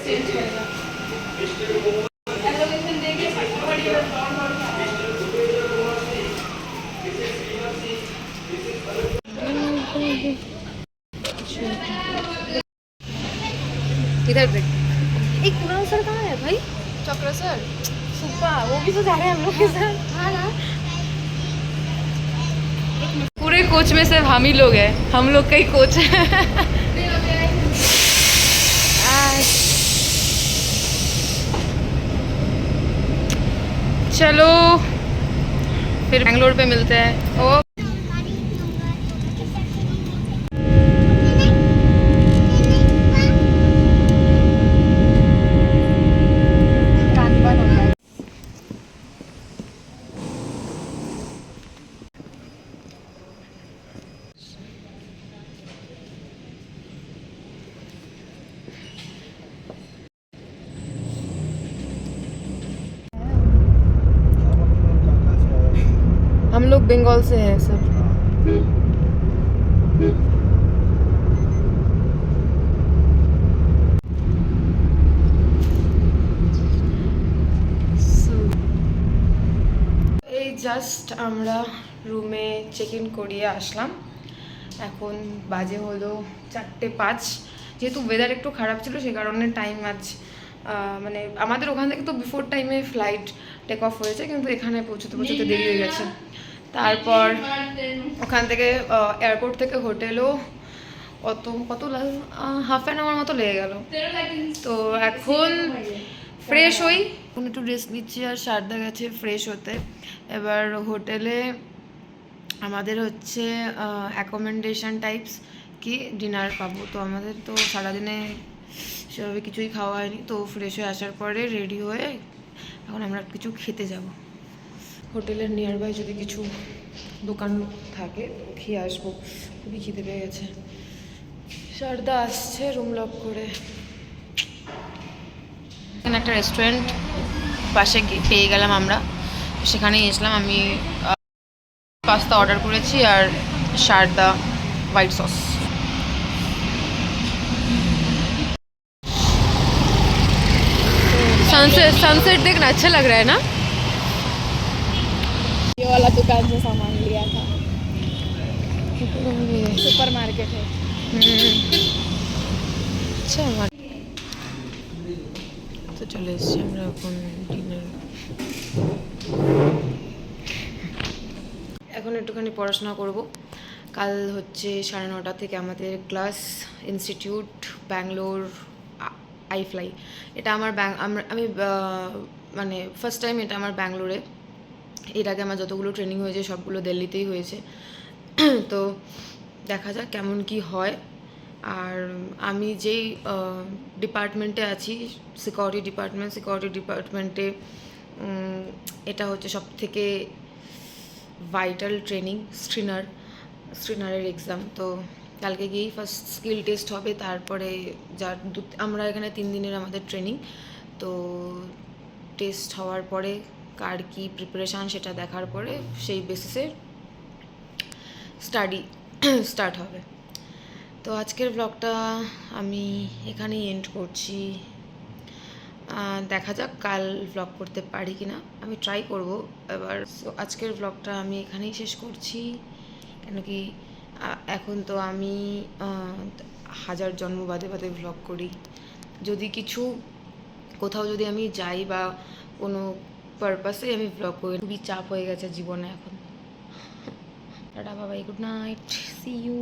Change करेगा। Allocation देके फटाफट ये डॉट डॉट इधर देख। एक कुणाल सर कहाँ है भाई? चक्र सर सुप्पा, वो भी तो जा रहे हैं हम लोग के साथ। हाँ ना, पूरे कोच में सिर्फ हम ही लोग हैं, हम लोग का ही कोच है। चलो फिर बेंगलोर पे मिलते हैं। ओ हम लोग बंगाल से हैं सर। এই জাস্ট আমরা রুমে চেক ইন করিয়ে আসলাম। এখন বাজে হলো 4:05। যেহেতু ওয়েদার একটু খারাপ ছিল সে কারণে টাইম আজ মানে আমাদের ওখান থেকে তো বিফোর টাইমে ফ্লাইট টেক অফ হয়েছে, কিন্তু এখানে পৌঁছতে পৌঁছতে দেরি হয়ে গেছে। তারপর ওখান থেকে এয়ারপোর্ট থেকে হোটেলও কত হাফ অ্যান আওয়ার মতো লেগে গেল। তো এখন ফ্রেশ হই, এখন একটু রেস্ট নিচ্ছি, আর সারদা গেছে ফ্রেশ হতে। এবার হোটেলে আমাদের হচ্ছে অ্যাকোমোডেশন টাইপস কি ডিনার পাবো। তো আমাদের তো সারাদিনে সেভাবে কিছুই খাওয়া হয়নি, তো ফ্রেশ হয়ে আসার পরে রেডি হয়ে এখন আমরা কিছু খেতে যাব। হোটেলের নিয়ার বাই যদি কিছু দোকান থাকে তো খেয়ে আসবো, খুবই খিদে পেয়ে গেছে। সারদা আসছে রুম লক করে। এখানে একটা রেস্টুরেন্ট পাশে পেয়ে গেলাম আমরা, সেখানেই এসলাম। আমি পাস্তা অর্ডার করেছি আর সারদা হোয়াইট সস। सनसेट देखना अच्छा लग रहा है ना। ये वाला दुकान से सामान लिया था, सुपर मार्केट है। अच्छा তো চলে এসেছি আমরা এখন ডিনার। এখন একটুখানি পড়াশোনা করব। কাল হচ্ছে 9:30 থেকে আমাদের ক্লাস। ইনস্টিটিউট ব্যাঙ্গালোর আইফ্লাই। এটা আমার আমি মানে ফার্স্ট টাইম এটা আমার ব্যাঙ্গালোরে। এর আগে আমার যতগুলো ট্রেনিং হয়েছে সবগুলো দিল্লিতেই হয়েছে। তো দেখা যাক কেমন কি হয়। আর আমি যেই ডিপার্টমেন্টে আছি সিকিউরিটি ডিপার্টমেন্টে এটা হচ্ছে সব থেকে ভাইটাল ট্রেনিং। স্ক্রিনারের এক্সাম। তো কালকে গিয়েই ফার্স্ট স্কিল টেস্ট হবে, তারপরে আমরা এখানে 3 দিনের আমাদের ট্রেনিং। তো টেস্ট হওয়ার পরে কার কি প্রিপারেশান সেটা দেখার পরে সেই বেসিসে স্টার্ট হবে। তো আজকের ব্লগটা আমি এখানেই এন্ড করছি। দেখা যাক কাল ব্লগ করতে পারি কি না, আমি ট্রাই করব এবার। সো আজকের ব্লগটা আমি এখানেই শেষ করছি, কেন কি এখন তো আমি 1000 জন্ম বাদে বাদে ব্লগ করি। যদি কোথাও যদি আমি যাই বা কোনো পারপাসে আমি ব্লগ করি, খুবই চাপ হয়ে গেছে জীবনে এখন। টাটা বাবাই, গুড নাইট, সি ইউ।